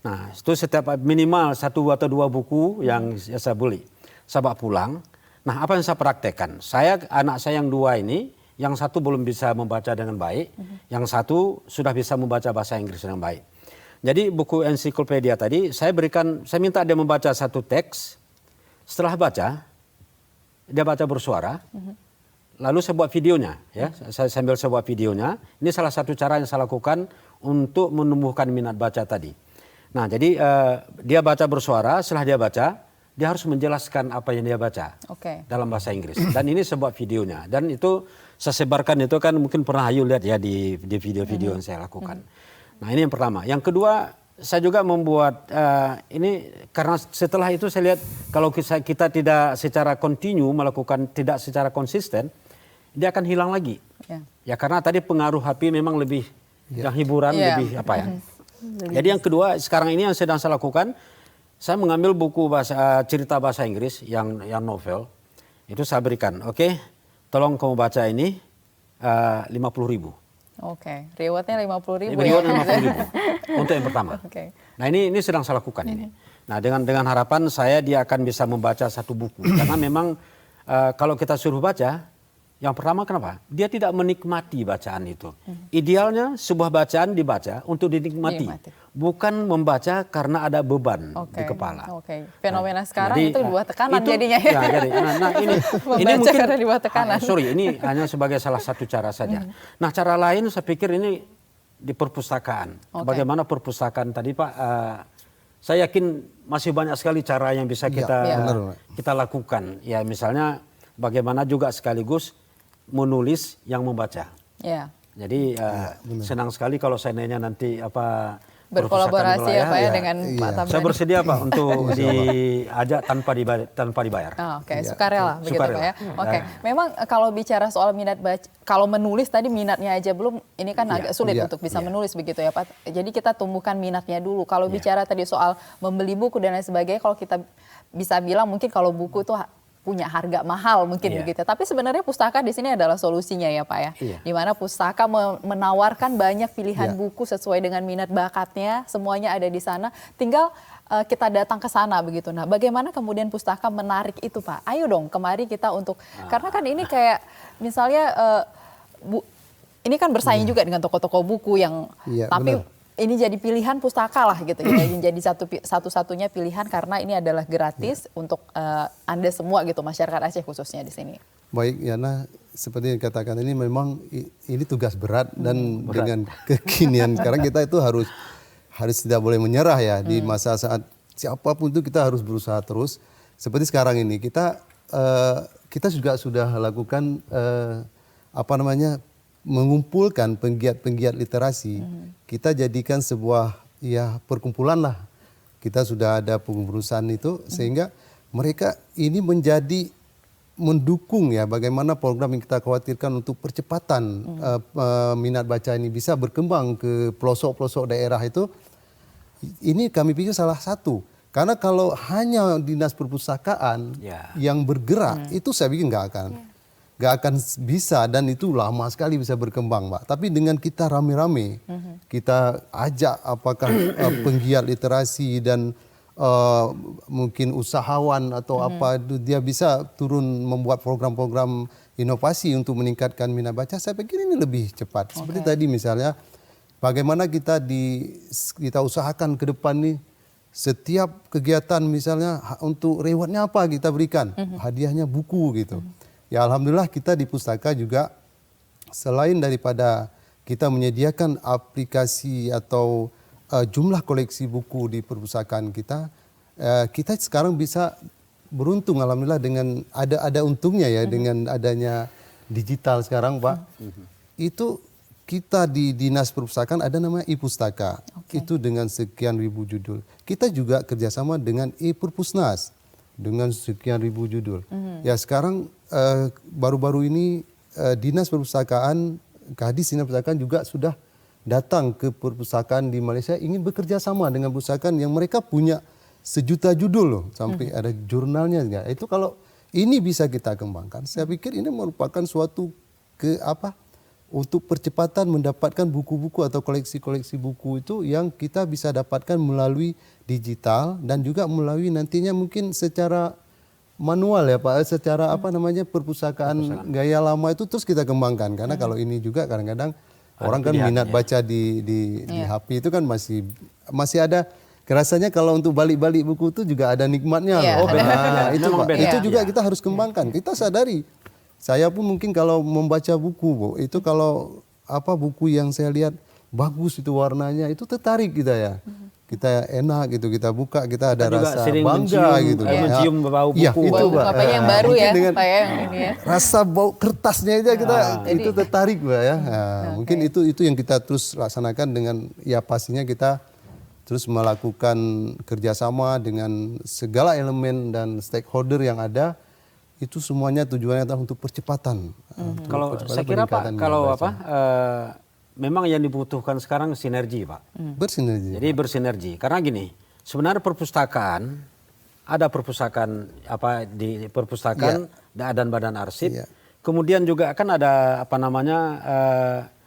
Nah, itu setiap minimal 1 atau 2 buku yang saya beli. Saya bawa pulang. Nah, apa yang saya praktekkan? Anak saya yang 2 ini, yang 1 belum bisa membaca dengan baik, yang 1 sudah bisa membaca bahasa Inggris dengan baik. Jadi buku ensiklopedia tadi, saya minta dia membaca 1 teks. Setelah baca, dia baca bersuara. Lalu saya buat videonya, ya. Saya buat videonya. Ini salah satu cara yang saya lakukan untuk menumbuhkan minat baca tadi. Nah, jadi dia baca bersuara. Setelah dia baca, dia harus menjelaskan apa yang dia baca dalam bahasa Inggris. Dan ini saya buat videonya. Dan itu saya sebarkan, itu kan mungkin pernah Ayu lihat ya di video-video yang saya lakukan. Nah, ini yang pertama. Yang kedua, saya juga membuat ini karena setelah itu saya lihat kalau kita tidak secara kontinu melakukan, tidak secara konsisten, dia akan hilang lagi. Ya karena tadi pengaruh HP memang lebih yang hiburan, lebih apa ya. Jadi yang kedua sekarang ini yang sedang saya lakukan, saya mengambil buku cerita bahasa Inggris yang novel, itu saya berikan. Oke, tolong kamu baca ini 50.000. Rewardnya 50.000. Rewardnya 50.000 untuk yang pertama. Nah ini sedang saya lakukan ini. Nah dengan harapan dia akan bisa membaca 1 buku. Karena memang kalau kita suruh baca, yang pertama kenapa? Dia tidak menikmati bacaan itu. Idealnya sebuah bacaan dibaca untuk dinikmati. Bukan membaca karena ada beban di kepala. Fenomena sekarang itu di bawah tekanan jadinya. Ya, jadi, ini mungkin karena di bawah tekanan. Ini hanya sebagai salah satu cara saja. Nah, cara lain saya pikir ini di perpustakaan. Bagaimana perpustakaan tadi Pak? Saya yakin masih banyak sekali cara yang bisa kita lakukan. Ya, misalnya bagaimana juga sekaligus menulis yang membaca. Jadi senang sekali kalau saya nanya nanti berkolaborasi dengan Pak Tabrani. Saya bersedia Pak untuk diajak tanpa dibayar. Sukarela begitu Pak ya. Memang kalau bicara soal minat baca, kalau menulis tadi minatnya aja belum, ini kan agak sulit untuk bisa menulis begitu ya Pak. Jadi kita tumbuhkan minatnya dulu. Kalau bicara tadi soal membeli buku dan lain sebagainya, kalau kita bisa bilang mungkin kalau buku tuh punya harga mahal mungkin begitu. Tapi sebenarnya pustaka di sini adalah solusinya ya Pak ya. Di mana pustaka menawarkan banyak pilihan buku sesuai dengan minat bakatnya, semuanya ada di sana. Tinggal kita datang ke sana begitu. Nah, bagaimana kemudian pustaka menarik itu Pak? Ayo dong kemari kita untuk karena kan ini kayak misalnya ini kan bersaing juga dengan toko-toko buku yang tapi ini jadi pilihan pustaka lah gitu ya, jadi satu-satunya pilihan karena ini adalah gratis untuk Anda semua gitu, masyarakat Aceh khususnya di sini. Baik Yana, seperti yang katakan ini memang ini tugas berat dan dengan kekinian sekarang kita itu harus tidak boleh menyerah ya di masa saat siapapun itu kita harus berusaha terus. Seperti sekarang ini kita juga sudah lakukan mengumpulkan penggiat-penggiat literasi, kita jadikan sebuah perkumpulan lah. Kita sudah ada pengurusan itu sehingga mereka ini menjadi mendukung ya bagaimana program yang kita khawatirkan untuk percepatan minat baca ini bisa berkembang ke pelosok-pelosok daerah itu. Ini kami pikir salah satu. Karena kalau hanya dinas perpustakaan yang bergerak itu saya pikir nggak akan bisa dan itu lama sekali bisa berkembang Pak. Tapi dengan kita rame-rame, kita ajak apakah penggiat literasi dan mungkin usahawan atau dia bisa turun membuat program-program inovasi untuk meningkatkan minat baca, saya pikir ini lebih cepat. Seperti tadi misalnya, bagaimana kita usahakan ke depan nih, setiap kegiatan misalnya untuk rewardnya apa kita berikan, hadiahnya buku gitu. Ya alhamdulillah kita di Pustaka juga selain daripada kita menyediakan aplikasi atau jumlah koleksi buku di perpustakaan kita, kita sekarang bisa beruntung alhamdulillah dengan ada untungnya ya dengan adanya digital sekarang Pak. Itu kita di Dinas Perpustakaan ada namanya e-Pustaka, itu dengan sekian ribu judul. Kita juga kerjasama dengan e-Perpusnas dengan sekian ribu judul. Ya sekarang baru-baru ini Dinas Perpustakaan, Kadis Dinas Perpustakaan juga sudah datang ke perpustakaan di Malaysia ingin bekerja sama dengan perpustakaan yang mereka punya sejuta judul loh, sampai ada jurnalnya. Itu kalau ini bisa kita kembangkan, saya pikir ini merupakan suatu untuk percepatan mendapatkan buku-buku atau koleksi-koleksi buku itu yang kita bisa dapatkan melalui digital dan juga melalui nantinya mungkin secara manual ya Pak, secara apa namanya perpustakaan gaya lama itu terus kita kembangkan karena kalau ini juga kadang-kadang orang kan minat baca di HP itu kan masih ada rasanya kalau untuk balik-balik buku itu juga ada nikmatnya loh. Nah, itu Pak, itu juga kita harus kembangkan. Kita sadari. Saya pun mungkin kalau membaca buku, Bu, itu kalau apa buku yang saya lihat bagus itu warnanya itu tertarik kita ya. Kita enak gitu, kita buka, kita ada rasa bangga gitu. Mencium bau buku. Ya, itu Pak. Apa yang baru ya, Pak ya, ini ya. Rasa bau kertasnya aja kita itu tertarik Pak ya. Nah, mungkin itu yang kita terus laksanakan dengan ya pastinya kita terus melakukan kerjasama dengan segala elemen dan stakeholder yang ada. Itu semuanya tujuannya adalah untuk percepatan. Kalau saya kira Pak, kalau memang yang dibutuhkan sekarang sinergi Pak. Bersinergi. Jadi bersinergi. Karena gini, sebenarnya perpustakaan ada perpustakaan di perpustakaan dan badan arsip. Kemudian juga kan ada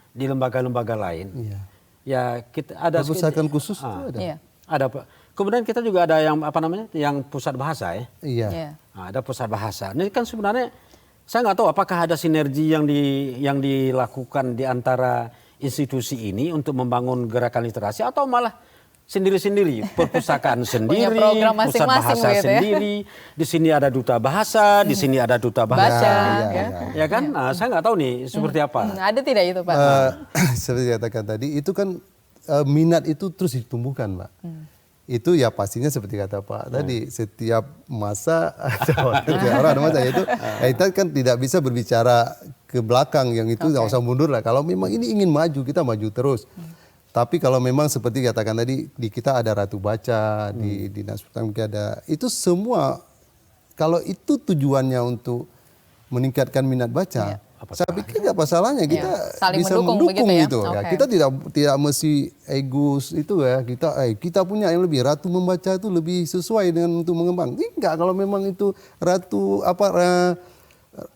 di lembaga-lembaga lain. Ya kita ada perpustakaan khusus itu ada. Ada Pak. Kemudian kita juga ada yang pusat bahasa ya. Iya. Nah, ada pusat bahasa. Ini kan sebenarnya saya nggak tahu apakah ada sinergi yang dilakukan di antara institusi ini untuk membangun gerakan literasi atau malah sendiri-sendiri perpustakaan sendiri, pusat bahasa sendiri. Di sini ada duta bahasa, di sini ada duta bahasa, ya kan? Nah, saya nggak tahu nih seperti apa. Ada tidak itu Pak? Seperti katakan tadi itu kan minat itu terus ditumbuhkan Pak. Itu ya pastinya seperti kata Pak tadi, setiap masa ada masa itu kita kan tidak bisa berbicara ke belakang yang itu nggak usah mundur lah. Kalau memang ini ingin maju kita maju terus. Tapi kalau memang seperti katakan tadi di kita ada Ratu Baca, di Dinas Pertanian ada itu semua kalau itu tujuannya untuk meningkatkan minat baca. Saya pikir apa salahnya kita bisa mendukung ya? gitu. Ya, kita tidak mesti egois itu ya. Kita punya yang lebih Ratu Membaca itu lebih sesuai dengan untuk mengembang. Enggak kalau memang itu Ratu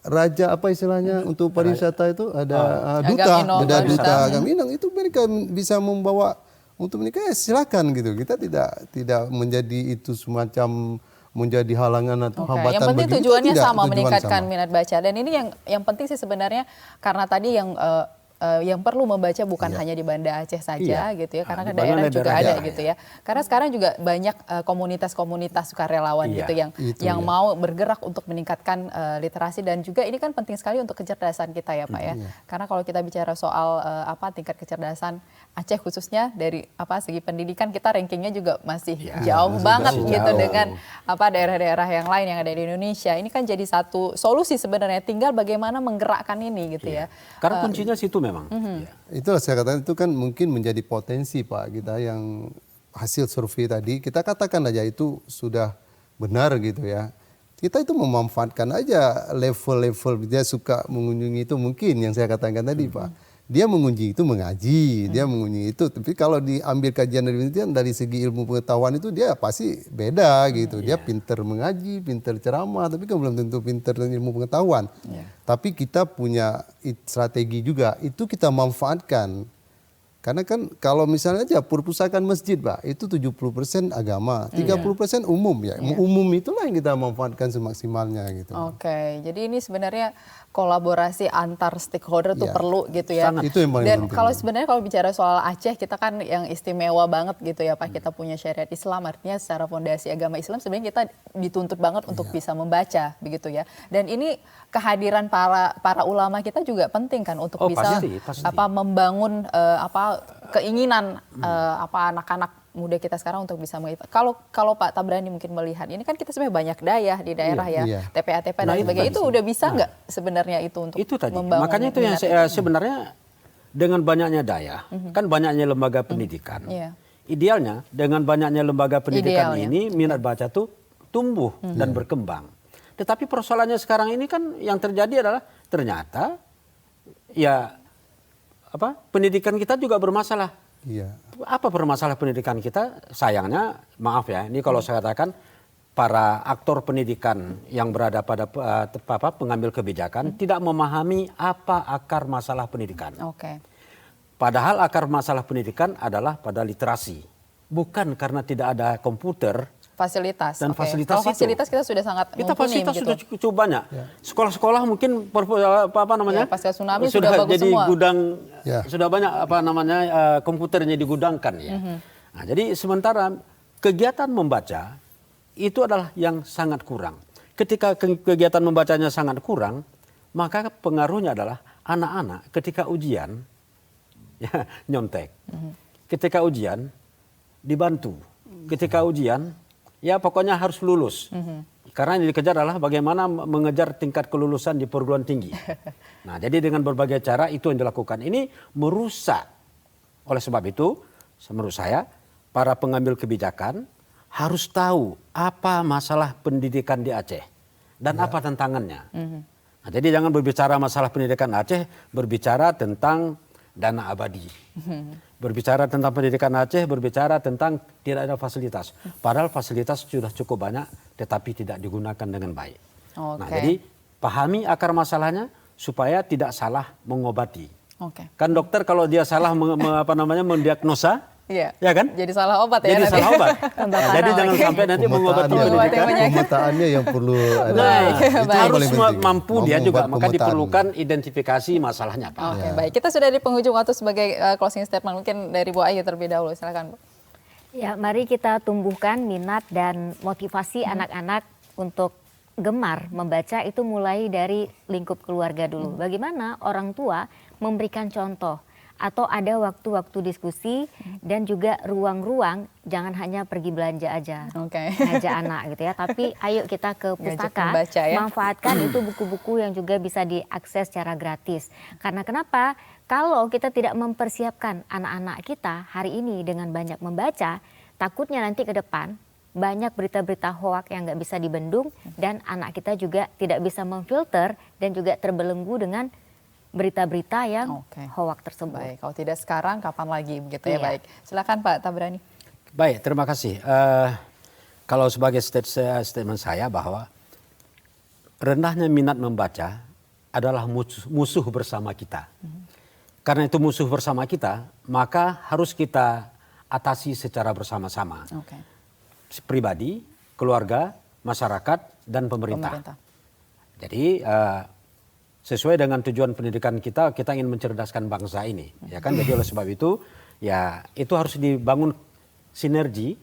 Raja apa istilahnya untuk pariwisata itu ada duta Gaminang itu mereka bisa membawa untuk menikah silakan gitu. Kita tidak menjadi itu semacam menjadi halangan atau hambatan. Yang penting tujuannya sama, meningkatkan minat baca. Dan ini yang penting sih sebenarnya karena tadi yang perlu membaca bukan hanya di Banda Aceh saja gitu ya, karena daerah juga ada gitu ya. Karena sekarang juga banyak komunitas-komunitas sukarelawan gitu yang mau bergerak untuk meningkatkan literasi dan juga ini kan penting sekali untuk kecerdasan kita ya Pak ya. Karena kalau kita bicara soal tingkat kecerdasan Aceh khususnya dari segi pendidikan kita rankingnya juga masih jauh banget gitu dengan daerah-daerah yang lain yang ada di Indonesia. Ini kan jadi satu solusi sebenarnya, tinggal bagaimana menggerakkan ini gitu ya. Karena kuncinya situ memang. Itulah saya katakan itu kan mungkin menjadi potensi Pak kita yang hasil survei tadi kita katakan aja itu sudah benar gitu ya. Kita itu memanfaatkan aja level-level dia suka mengunjungi itu mungkin yang saya katakan tadi Pak. Dia mengunjungi itu mengaji, dia mengunjungi itu. Tapi kalau diambil kajian dari segi ilmu pengetahuan itu dia pasti beda gitu. Dia pinter mengaji, pinter ceramah, tapi kan belum tentu pinter dengan ilmu pengetahuan. Tapi kita punya strategi juga, itu kita manfaatkan. Karena kan kalau misalnya aja perpustakaan masjid Pak, itu 70% agama, 30% umum ya. Umum itulah yang kita manfaatkan semaksimalnya gitu. Oke, jadi ini sebenarnya kolaborasi antar stakeholder tuh perlu gitu ya. Sangat. Itu yang paling penting. Dan kalau bicara soal Aceh, kita kan yang istimewa banget gitu ya Pak. Kita punya syariat Islam, artinya secara fondasi agama Islam sebenarnya kita dituntut banget untuk bisa membaca begitu ya. Dan ini kehadiran para ulama kita juga penting kan untuk bisa pasti. membangun keinginan anak-anak muda kita sekarang untuk bisa mengikuti. Kalau Pak Tabrani mungkin melihat ini kan kita sebenarnya banyak daya di daerah TPA dan sebagainya itu udah bisa nggak sebenarnya itu untuk membangun. Makanya itu yang sebenarnya dengan banyaknya daya kan banyaknya lembaga pendidikan. Idealnya dengan banyaknya lembaga pendidikan ini minat baca tuh tumbuh dan berkembang. Tetapi persoalannya sekarang ini kan yang terjadi adalah ternyata pendidikan kita juga bermasalah. Apa permasalahan pendidikan kita? Sayangnya, maaf ya, ini kalau saya katakan para aktor pendidikan yang berada pada pengambil kebijakan tidak memahami apa akar masalah pendidikan. Oke. Padahal akar masalah pendidikan adalah pada literasi, bukan karena tidak ada komputer. Fasilitas. Dan Oke. fasilitas Kalau fasilitas kita sudah sangat kita mumpuni fasilitas begitu. sudah cukup banyak. Sekolah-sekolah mungkin Ya, pasca tsunami sudah bagus jadi semua. gudang, Ya. sudah banyak komputernya digudangkan ya. Nah, jadi sementara kegiatan membaca itu adalah yang sangat kurang. Ketika kegiatan membacanya sangat kurang, maka pengaruhnya adalah anak-anak ketika ujian ya nyontek. Ketika ujian dibantu. Ketika ujian ya pokoknya harus lulus. Karena yang dikejar adalah bagaimana mengejar tingkat kelulusan di perguruan tinggi. Nah, jadi dengan berbagai cara itu yang dilakukan. Ini merusak. Oleh sebab itu, menurut saya, para pengambil kebijakan harus tahu apa masalah pendidikan di Aceh dan apa tantangannya. Nah, jadi jangan berbicara masalah pendidikan Aceh, berbicara tentang dana abadi. Berbicara tentang pendidikan Aceh, berbicara tentang tidak ada fasilitas. Padahal fasilitas sudah cukup banyak, tetapi tidak digunakan dengan baik. Nah, jadi pahami akar masalahnya supaya tidak salah mengobati. Kan dokter kalau dia salah mendiagnosa, iya. Ya kan? Jadi salah obat ya. Jadi nanti. salah obat. Nah, jadi jangan sampai nanti mengobati pendidikan. Pemetaannya yang perlu ada. Nah, Itu yang harus paling penting. mampu dia juga. Membuat Maka pemetaan. diperlukan identifikasi masalahnya, Pak. Oke, baik. Kita sudah di penghujung waktu sebagai closing statement. Mungkin dari Bu Ayu terlebih dahulu. Silakan, Bu. Ya, mari kita tumbuhkan minat dan motivasi anak-anak untuk gemar membaca itu mulai dari lingkup keluarga dulu. Bagaimana orang tua memberikan contoh atau ada waktu-waktu diskusi dan juga ruang-ruang, jangan hanya pergi belanja aja, ngajak anak gitu ya, tapi ayo kita ke pustaka, membaca, ya. manfaatkan itu buku-buku yang juga bisa diakses secara gratis. Karena kenapa? Kalau kita tidak mempersiapkan anak-anak kita hari ini dengan banyak membaca, takutnya nanti ke depan banyak berita-berita hoak yang nggak bisa dibendung dan anak kita juga tidak bisa memfilter dan juga terbelenggu dengan berita-berita yang hoak tersebut. Baik, kalau tidak sekarang kapan lagi begitu ya. Baik, silakan Pak Tabrani. Baik, terima kasih. Kalau sebagai statement saya bahwa rendahnya minat membaca adalah musuh bersama kita. Karena itu musuh bersama kita, maka harus kita atasi secara bersama-sama. Pribadi, keluarga, masyarakat, dan pemerintah. Jadi sesuai dengan tujuan pendidikan kita ingin mencerdaskan bangsa ini, ya kan? Jadi oleh sebab itu, ya itu harus dibangun sinergi,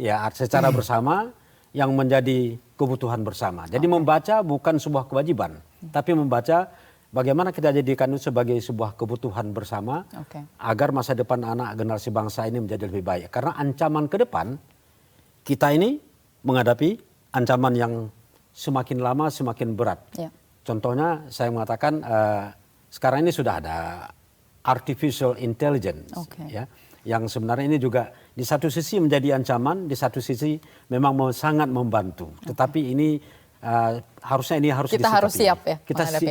ya secara bersama yang menjadi kebutuhan bersama. Jadi membaca bukan sebuah kewajiban, tapi membaca bagaimana kita jadikan itu sebagai sebuah kebutuhan bersama, agar masa depan anak generasi bangsa ini menjadi lebih baik. Karena ancaman ke depan kita ini menghadapi ancaman yang semakin lama semakin berat. Contohnya saya mengatakan sekarang ini sudah ada artificial intelligence, ya, yang sebenarnya ini juga di satu sisi menjadi ancaman, di satu sisi memang sangat membantu. Tetapi ini harusnya ini harus kita disikapi. harus siap ya.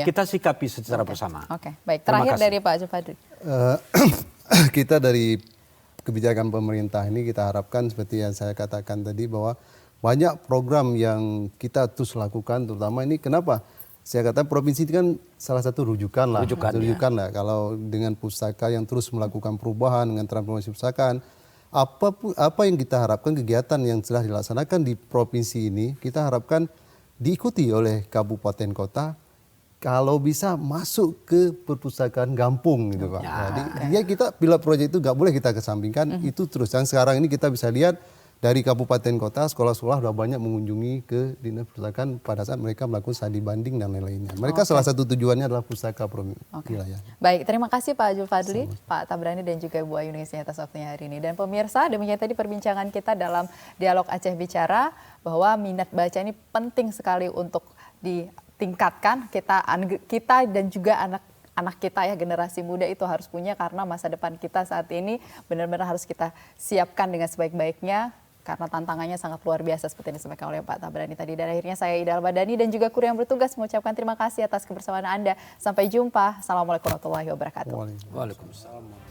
Kita sikapi secara bersama. Baik. Terakhir dari Pak Jufadri. Kita dari kebijakan pemerintah ini kita harapkan seperti yang saya katakan tadi bahwa banyak program yang kita terus lakukan, terutama ini kenapa? Saya kata provinsi itu kan salah satu rujukan lah. Kalau dengan pustaka yang terus melakukan perubahan dengan transformasi pustakaan, apa yang kita harapkan kegiatan yang telah dilaksanakan di provinsi ini kita harapkan diikuti oleh kabupaten kota. Kalau bisa masuk ke perpustakaan kampung gitu Pak. Jadi ya kita bila proyek itu nggak boleh kita kesampingkan, itu terus. Dan sekarang ini kita bisa lihat dari kabupaten kota sekolah-sekolah sudah banyak mengunjungi ke dinas perpustakaan pada saat mereka melakukan studi banding dan lain-lainnya. Mereka salah satu tujuannya adalah pustaka wilayah. Baik, terima kasih Pak Jufadli, Pak Tabrani dan juga Bu Ayu Ningsih atas waktunya hari ini. Dan pemirsa, demikian tadi perbincangan kita dalam Dialog Aceh Bicara bahwa minat baca ini penting sekali untuk ditingkatkan. Kita dan juga anak kita ya, generasi muda itu harus punya, karena masa depan kita saat ini benar-benar harus kita siapkan dengan sebaik-baiknya. Karena tantangannya sangat luar biasa seperti yang disampaikan oleh Pak Tabrani tadi. Dan akhirnya saya Ida Albadani dan juga kru yang bertugas mengucapkan terima kasih atas kebersamaan Anda. Sampai jumpa. Assalamualaikum warahmatullahi wabarakatuh. Waalaikumsalam.